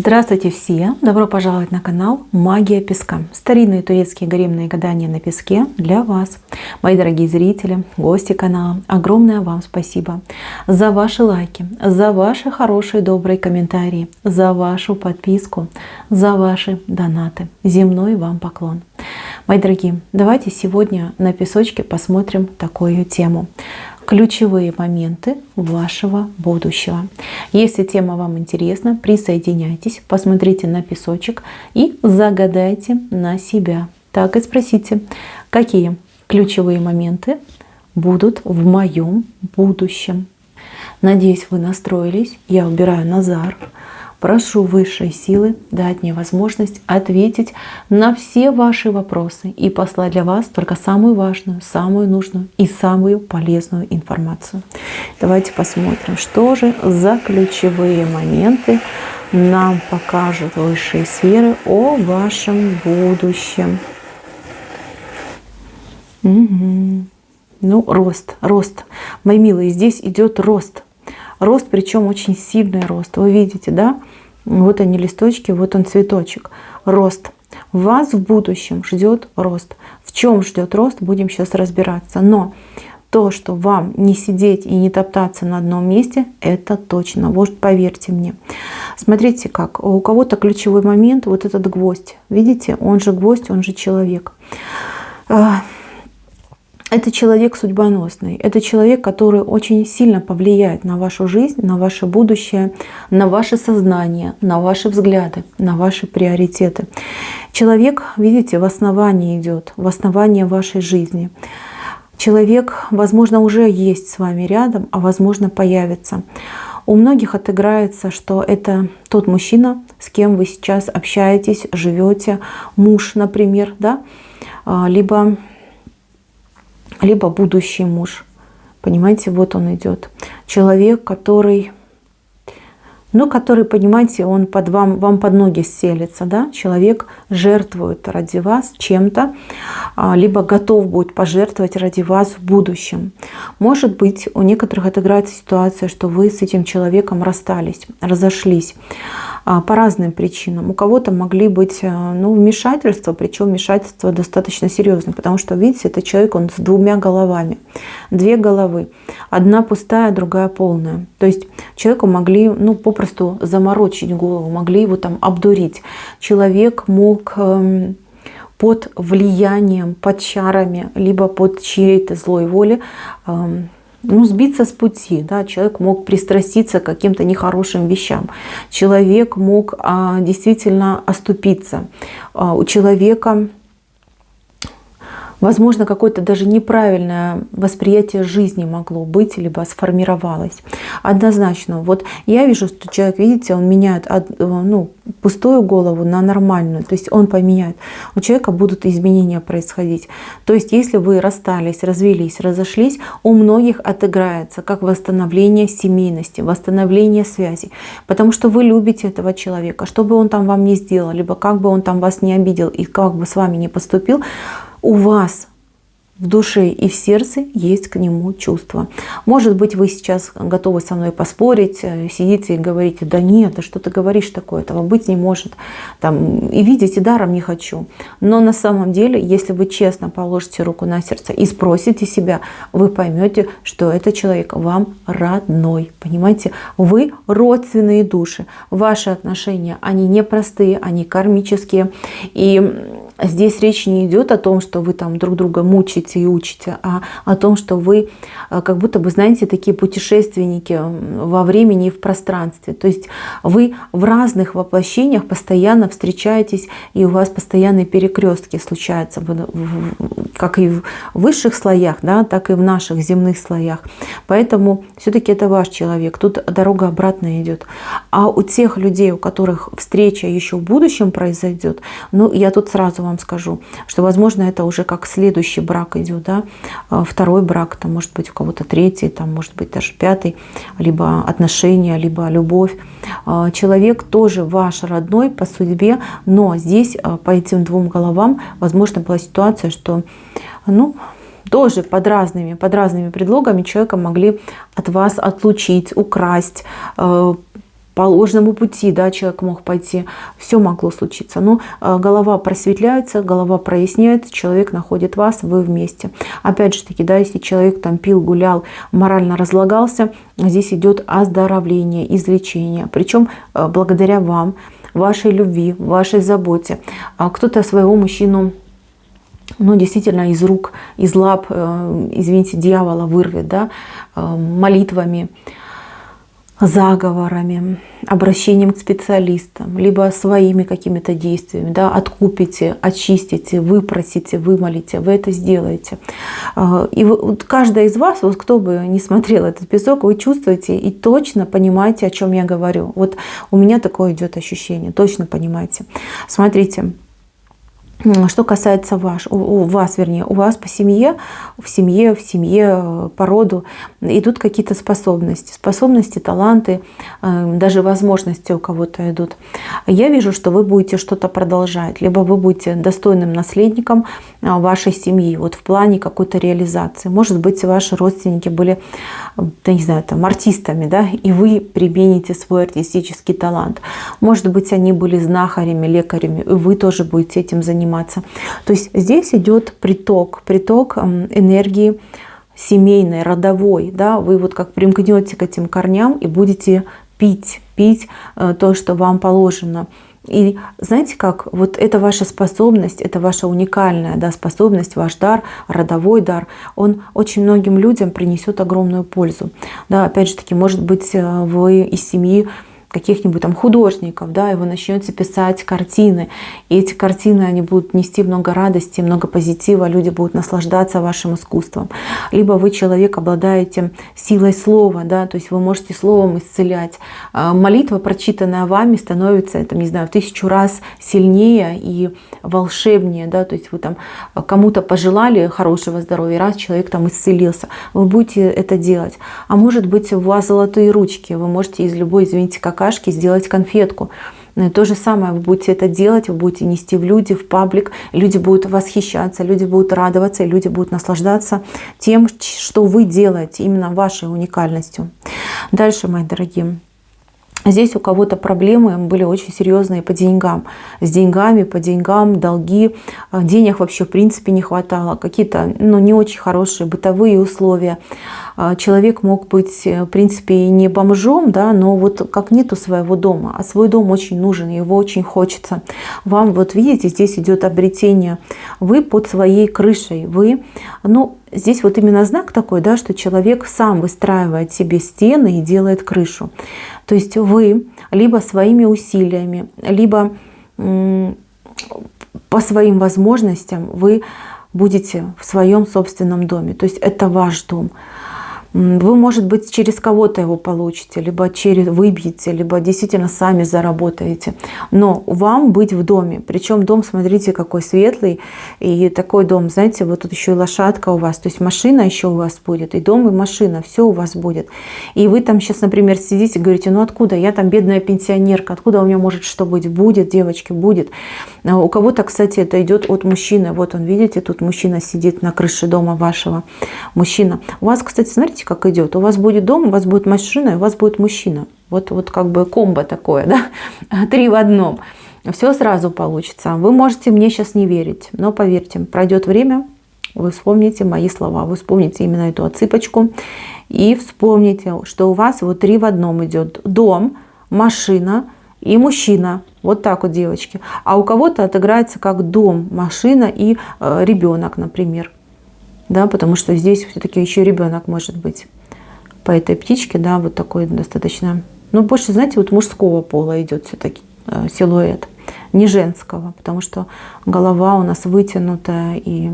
Здравствуйте все! Добро пожаловать на канал Магия Песка. Старинные турецкие гаремные гадания на песке для вас. Мои дорогие зрители, гости канала, огромное вам спасибо за ваши лайки, за ваши хорошие добрые комментарии, за вашу подписку, за ваши донаты. Земной вам поклон. Мои дорогие, давайте сегодня на песочке посмотрим такую тему. Ключевые моменты вашего будущего. Если тема вам интересна, присоединяйтесь, посмотрите на песочек и загадайте на себя. Так и спросите, какие ключевые моменты будут в моем будущем. Надеюсь, вы настроились. Я убираю Назар. Прошу высшей силы дать мне возможность ответить на все ваши вопросы и послать для вас только самую важную, самую нужную и самую полезную информацию. Давайте посмотрим, что же за ключевые моменты нам покажут высшие сферы о вашем будущем. Ну, рост. Мои милые, здесь идет рост. Рост, причем очень сильный рост. Вы видите, да? Вот они листочки, вот он цветочек. Рост. Вас в будущем ждет рост. В чем ждет рост, будем сейчас разбираться. Но то, что вам не сидеть и не топтаться на одном месте, это точно. Вот поверьте мне. Смотрите как. У кого-то ключевой момент, вот этот гвоздь. Видите? Он же гвоздь, он же человек. Это человек судьбоносный, это человек, который очень сильно повлияет на вашу жизнь, на ваше будущее, на ваше сознание, на ваши взгляды, на ваши приоритеты. Человек, видите, в основании идет, в основании вашей жизни. Человек, возможно, уже есть с вами рядом, а возможно, появится. У многих отыграется, что это тот мужчина, с кем вы сейчас общаетесь, живете, муж, например, да, либо будущий муж. Понимаете, вот он идет. Человек, который, понимаете, он вам под ноги селится, да? Человек жертвует ради вас чем-то, либо готов будет пожертвовать ради вас в будущем. Может быть, у некоторых отыграется ситуация, что вы с этим человеком расстались, разошлись по разным причинам. У кого-то могли быть вмешательства, причем вмешательства достаточно серьезные, потому что, видите, это человек, он с двумя головами. Две головы. Одна пустая, другая полная. То есть человеку могли попросту заморочить голову, могли его там обдурить. Человек мог под влиянием, под чарами, либо под чьей-то злой волей сбиться с пути. Да? Человек мог пристраститься к каким-то нехорошим вещам. Человек мог действительно оступиться. У человека, возможно, какое-то даже неправильное восприятие жизни могло быть, либо сформировалось. Однозначно. Вот я вижу, что человек, видите, он меняет пустую голову на нормальную. То есть он поменяет. У человека будут изменения происходить. То есть если вы расстались, развелись, разошлись, у многих отыграется как восстановление семейности, восстановление связи. Потому что вы любите этого человека. Что бы он там вам не сделал, либо как бы он там вас не обидел и как бы с вами не поступил, у вас в душе и в сердце есть к нему чувства. Может быть, вы сейчас готовы со мной поспорить, сидите и говорите: да нет, да что ты говоришь такое, этого быть не может. И видите, даром не хочу. Но на самом деле, если вы честно положите руку на сердце и спросите себя, вы поймете, что этот человек вам родной. Понимаете? Вы родственные души. Ваши отношения, они непростые, они кармические. И здесь речь не идет о том, что вы там друг друга мучите и учите, а о том, что вы как будто бы, знаете, такие путешественники во времени и в пространстве. То есть вы в разных воплощениях постоянно встречаетесь, и у вас постоянные перекрестки случаются, как и в высших слоях, да, так и в наших земных слоях. Поэтому все-таки это ваш человек. Тут дорога обратная идет. А у тех людей, у которых встреча еще в будущем произойдет, я тут сразу вам скажу, что, возможно, это уже как следующий брак идет, да, второй брак, там, может быть, у кого-то третий, там, может быть, даже пятый, либо отношения, либо любовь. Человек тоже ваш родной по судьбе, но здесь по этим двум головам, возможно, была ситуация, что, тоже под разными предлогами человека могли от вас отлучить, украсть, по ложному пути, да, человек мог пойти, все могло случиться. Но голова просветляется, голова проясняется, человек находит вас, вы вместе. Опять же таки, да, если человек там пил, гулял, морально разлагался, здесь идет оздоровление, излечение. Причем благодаря вам, вашей любви, вашей заботе. Кто-то своего мужчину, ну, действительно, из рук, из лап, извините, дьявола вырвет, да, молитвами, заговорами, обращением к специалистам, либо своими какими-то действиями, да, откупите, очистите, выпросите, вымолите, вы это сделаете. И вот каждая из вас, вот кто бы ни смотрел этот эпизод, вы чувствуете и точно понимаете, о чем я говорю. Вот у меня такое идет ощущение, точно понимаете. Смотрите. Что касается у вас по семье, в семье по роду идут какие-то способности, таланты, даже возможности у кого-то идут. Я вижу, что вы будете что-то продолжать, либо вы будете достойным наследником вашей семьи, вот в плане какой-то реализации. Может быть, ваши родственники были, да, не знаю, там, артистами, да, и вы примените свой артистический талант. Может быть, они были знахарями, лекарями, и вы тоже будете этим заниматься. То есть здесь идет приток энергии семейной, родовой. Да? Вы вот как примкнете к этим корням и будете пить то, что вам положено. И знаете как, вот это ваша способность, это ваша уникальная, да, способность, ваш дар, родовой дар, он очень многим людям принесет огромную пользу. Да, опять же таки, может быть, вы из семьи каких-нибудь там художников, да, и вы начнете писать картины, и эти картины, они будут нести много радости, много позитива, люди будут наслаждаться вашим искусством. Либо вы человек, обладаете силой слова, да, то есть вы можете словом исцелять. Молитва, прочитанная вами, становится, там, не знаю, в 1000 раз сильнее и волшебнее, да, то есть вы там кому-то пожелали хорошего здоровья, раз человек там исцелился, вы будете это делать. А может быть, у вас золотые ручки, вы можете из любой, извините, какашки сделать конфетку. То же самое вы будете это делать, вы будете нести в люди, в паблик, люди будут восхищаться, люди будут радоваться, и люди будут наслаждаться тем, что вы делаете, именно вашей уникальностью. Дальше, мои дорогие. Здесь у кого-то проблемы были очень серьезные по деньгам. С деньгами, по деньгам, долги. Денег вообще в принципе не хватало. Какие-то не очень хорошие бытовые условия. Человек мог быть в принципе и не бомжом, да, но вот как нету своего дома. А свой дом очень нужен, его очень хочется. Вам вот видите, здесь идет обретение. Вы под своей крышей. Вы, здесь вот именно знак такой, да, что человек сам выстраивает себе стены и делает крышу. То есть вы либо своими усилиями, либо по своим возможностям вы будете в своем собственном доме. То есть это ваш дом. Вы, может быть, через кого-то его получите, либо выбьете, либо действительно сами заработаете. Но вам быть в доме. Причем дом, смотрите, какой светлый. И такой дом, знаете, вот тут еще и лошадка у вас. То есть машина еще у вас будет. И дом, и машина. Все у вас будет. И вы там сейчас, например, сидите и говорите, откуда? Я там бедная пенсионерка. Откуда у меня может что быть? Будет, девочки, будет. У кого-то, кстати, это идет от мужчины. Вот он, видите, тут мужчина сидит на крыше дома вашего. Мужчина. У вас, кстати, смотрите, как идет. У вас будет дом, у вас будет машина, и у вас будет мужчина. Вот как бы комбо такое, да? 3 в одном. Все сразу получится. Вы можете мне сейчас не верить, но поверьте, пройдет время, вы вспомните мои слова, вы вспомните именно эту отсыпочку и вспомните, что у вас вот 3 в одном идет. Дом, машина и мужчина. Вот так вот, девочки. А у кого-то отыграется как дом, машина и ребенок, например. Да, потому что здесь все-таки еще ребенок может быть. По этой птичке, да, вот такой достаточно, больше, знаете, вот мужского пола идет все-таки силуэт, не женского, потому что голова у нас вытянутая и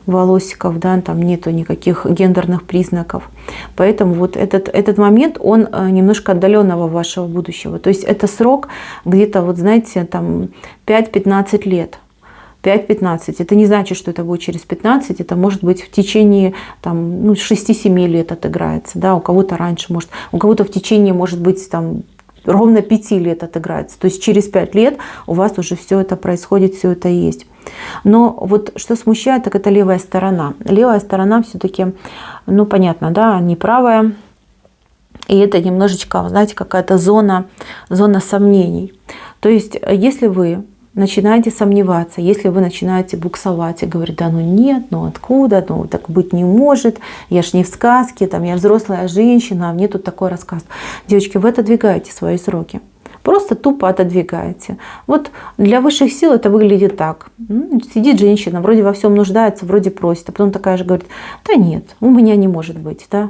волосиков, да, там нету никаких гендерных признаков. Поэтому вот этот момент, он немножко отдаленного вашего будущего. То есть это срок где-то, вот знаете, там 5-15 лет. 5-15. Это не значит, что это будет через 15, это может быть в течение 6-7 лет отыграется. Да? У кого-то раньше, у кого-то в течение, может быть, ровно 5 лет отыграется. То есть через 5 лет у вас уже все это происходит, все это есть. Но вот что смущает, так это левая сторона. Левая сторона все-таки, понятно, да, не правая. И это немножечко, знаете, какая-то зона сомнений. То есть, если вы начинаете сомневаться, если вы начинаете буксовать и говорить, да ну нет, ну откуда, ну так быть не может, я ж не в сказке, там, я взрослая женщина, а мне тут такой рассказ. Девочки, вы отодвигаете свои сроки. Просто тупо отодвигаете. Вот для высших сил это выглядит так. Сидит женщина, вроде во всем нуждается, вроде просит, а потом такая же говорит, да нет, у меня не может быть, да.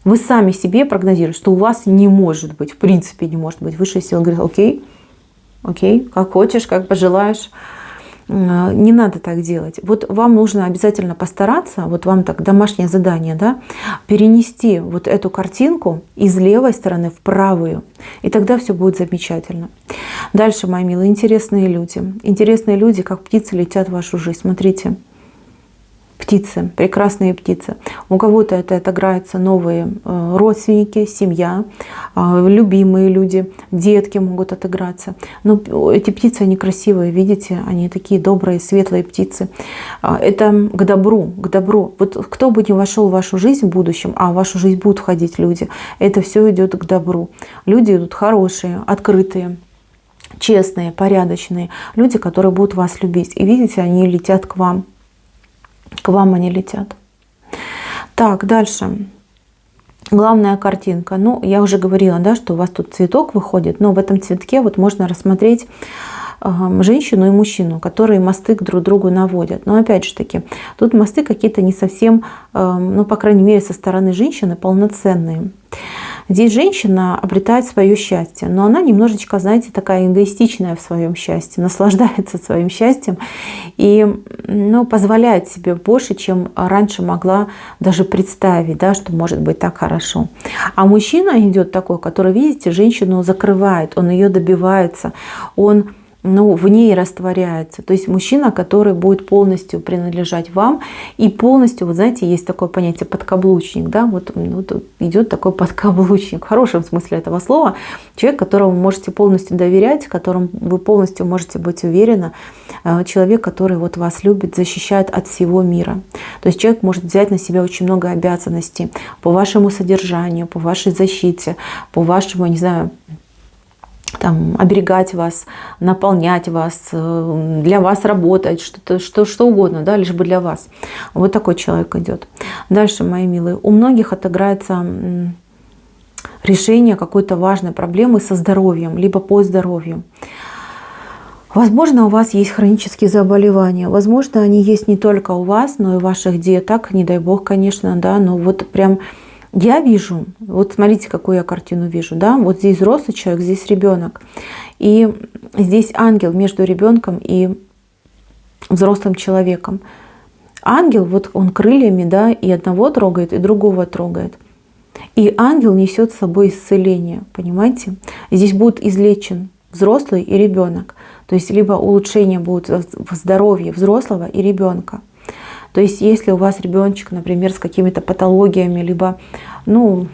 Вы сами себе прогнозируете, что у вас не может быть, в принципе не может быть. Высшие силы говорят, окей, как хочешь, как пожелаешь. Не надо так делать. Вот вам нужно обязательно постараться, вот вам так домашнее задание, да, перенести вот эту картинку из левой стороны в правую. И тогда все будет замечательно. Дальше, мои милые, интересные люди. Интересные люди, как птицы, летят в вашу жизнь. Смотрите. Птицы, прекрасные птицы. У кого-то это отыграются новые родственники, семья, любимые люди, детки могут отыграться. Но эти птицы, они красивые, видите, они такие добрые, светлые птицы. Это к добру, к добру. Вот кто бы ни вошел в вашу жизнь в будущем, а в вашу жизнь будут входить люди, это все идет к добру. Люди идут хорошие, открытые, честные, порядочные. Люди, которые будут вас любить. И видите, они летят к вам. К вам они летят. Так, дальше. Главная картинка. Ну, я уже говорила, да, что у вас тут цветок выходит, но в этом цветке вот можно рассмотреть женщину и мужчину, которые мосты друг к другу наводят. Но опять же таки, тут мосты какие-то не совсем, ну, по крайней мере, со стороны женщины полноценные. Здесь женщина обретает свое счастье, но она немножечко, знаете, такая эгоистичная в своем счастье, наслаждается своим счастьем и, ну, позволяет себе больше, чем раньше могла даже представить, да, что может быть так хорошо. А мужчина идет такой, который, видите, женщину закрывает, он ее добивается, он, ну, в ней растворяется. То есть мужчина, который будет полностью принадлежать вам и полностью, вот знаете, есть такое понятие подкаблучник, да, вот идет такой подкаблучник, в хорошем смысле этого слова, человек, которому вы можете полностью доверять, которому вы полностью можете быть уверены, человек, который вот вас любит, защищает от всего мира. То есть человек может взять на себя очень много обязанностей по вашему содержанию, по вашей защите, по вашему, не знаю, там, оберегать вас, наполнять вас, для вас работать, что угодно, да, лишь бы для вас. Вот такой человек идет. Дальше, мои милые, у многих отыграется решение какой-то важной проблемы со здоровьем, либо по здоровью. Возможно, у вас есть хронические заболевания, возможно, они есть не только у вас, но и у ваших деток, не дай бог, конечно, да, но вот прям я вижу, вот смотрите, какую я картину вижу, да, вот здесь взрослый человек, здесь ребенок, и здесь ангел между ребенком и взрослым человеком. Ангел, вот он крыльями, да, и одного трогает, и другого трогает. И ангел несет с собой исцеление, понимаете? Здесь будет излечен взрослый и ребенок. То есть либо улучшение будет в здоровье взрослого и ребенка. То есть если у вас ребеночек, например, с какими-то патологиями, либо, ну,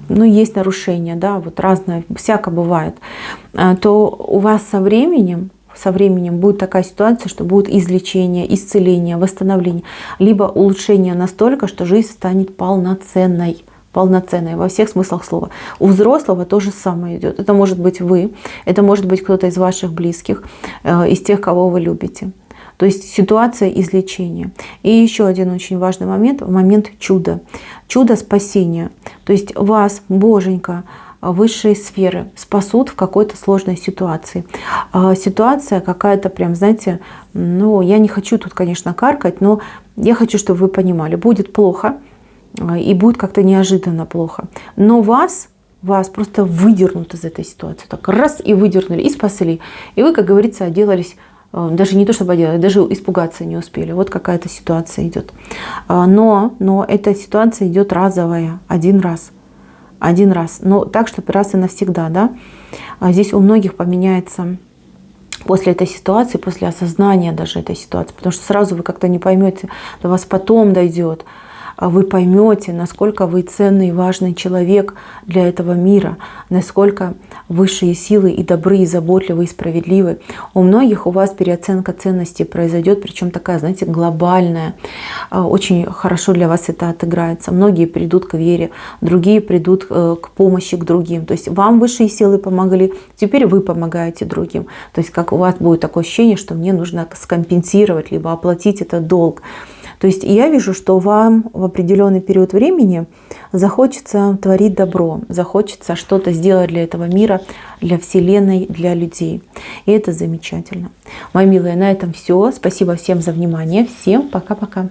есть нарушения, да, вот разное, всяко бывает, то у вас со временем будет такая ситуация, что будет излечение, исцеление, восстановление, либо улучшение настолько, что жизнь станет полноценной во всех смыслах слова. У взрослого то же самое идет. Это может быть вы, это может быть кто-то из ваших близких, из тех, кого вы любите. То есть ситуация излечения. И еще один очень важный момент чуда. Чудо спасения. То есть вас, Боженька, высшие сферы спасут в какой-то сложной ситуации. Ситуация какая-то прям, знаете, ну, я не хочу тут, конечно, каркать, но я хочу, чтобы вы понимали, будет плохо и будет как-то неожиданно плохо. Но вас просто выдернут из этой ситуации. Так раз и выдернули, и спасли. И вы, как говорится, отделались. Даже не то, чтобы делать, даже испугаться не успели. Вот какая-то ситуация идет. Но эта ситуация идет разовая, один раз. Но так, чтобы раз и навсегда. Да? Здесь у многих поменяется после этой ситуации, после осознания даже этой ситуации. Потому что сразу вы как-то не поймете, до вас потом дойдет. вы поймете, насколько вы ценный и важный человек для этого мира, насколько высшие силы и добры, и заботливы, и справедливы. У многих у вас переоценка ценностей произойдет, причем такая, знаете, глобальная. Очень хорошо для вас это отыграется. Многие придут к вере, другие придут к помощи к другим. То есть вам высшие силы помогли, теперь вы помогаете другим. То есть как у вас будет такое ощущение, что мне нужно скомпенсировать, либо оплатить этот долг. То есть я вижу, что вам в определенный период времени захочется творить добро, захочется что-то сделать для этого мира, для Вселенной, для людей. И это замечательно. Мои милые, на этом все. Спасибо всем за внимание. Всем пока-пока.